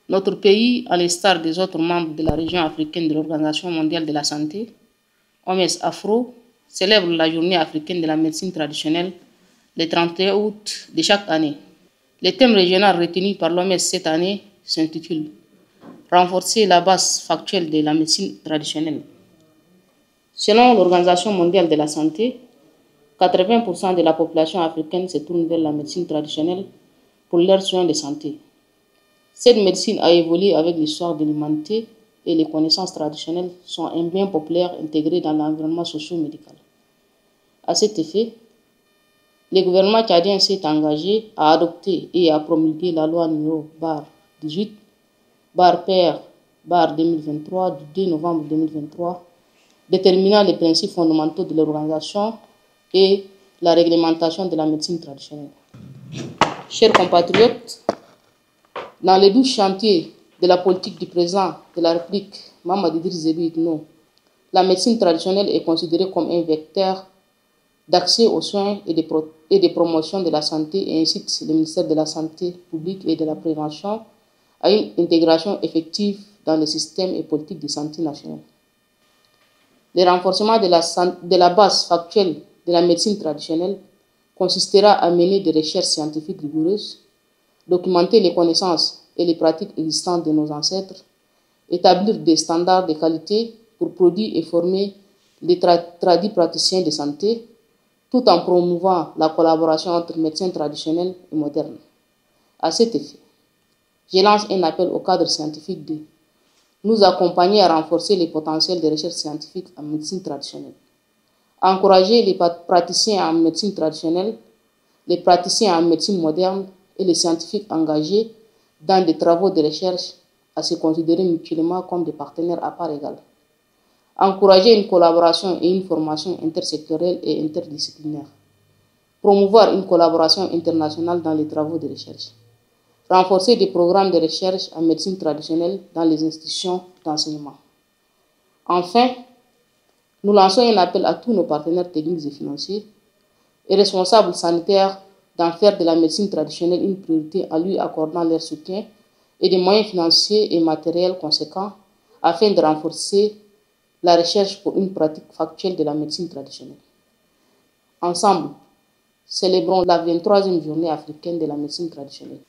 Notre pays, à l'instar des autres membres de la région africaine de l'Organisation mondiale de la santé, OMS-Afro, célèbre la journée africaine de la médecine traditionnelle le 31 août de chaque année. Le thème régional retenu par l'OMS cette année s'intitule « Renforcer la base factuelle de la médecine traditionnelle ». Selon l'Organisation mondiale de la santé, 80% de la population africaine se tourne vers la médecine traditionnelle pour leurs soins de santé. Cette médecine a évolué avec l'histoire de l'humanité et les connaissances traditionnelles sont un bien populaire intégré dans l'environnement socio-médical. À cet effet, le gouvernement tchadien s'est engagé à adopter et à promulguer la loi numéro 18/PR/2023 du 2 novembre 2023 déterminant les principes fondamentaux de l'organisation et la réglementation de la médecine traditionnelle. Chers compatriotes, dans les 12 chantiers de la politique du président de la République, Mahamadou Idriss Déby Itno, la médecine traditionnelle est considérée comme un vecteur d'accès aux soins et de promotion de la santé et incite le ministère de la Santé publique et de la Prévention à une intégration effective dans le système et politique de santé nationale. Le renforcement de la base factuelle de la médecine traditionnelle consistera à mener des recherches scientifiques rigoureuses, documenter les connaissances et les pratiques existantes de nos ancêtres, établir des standards de qualité pour produire et former les tradis praticiens de santé, tout en promouvant la collaboration entre médecins traditionnels et modernes. À cet effet, je lance un appel au cadre scientifique de nous accompagner à renforcer les potentiels de recherche scientifique en médecine traditionnelle, encourager les praticiens en médecine traditionnelle, les praticiens en médecine moderne et les scientifiques engagés dans des travaux de recherche à se considérer mutuellement comme des partenaires à part égale. Encourager une collaboration et une formation intersectorielle et interdisciplinaire. Promouvoir une collaboration internationale dans les travaux de recherche. Renforcer des programmes de recherche en médecine traditionnelle dans les institutions d'enseignement. Enfin, nous lançons un appel à tous nos partenaires techniques et financiers et responsables sanitaires d'en faire de la médecine traditionnelle une priorité en lui accordant leur soutien et des moyens financiers et matériels conséquents afin de renforcer la recherche pour une pratique factuelle de la médecine traditionnelle. Ensemble, célébrons la 23e journée africaine de la médecine traditionnelle.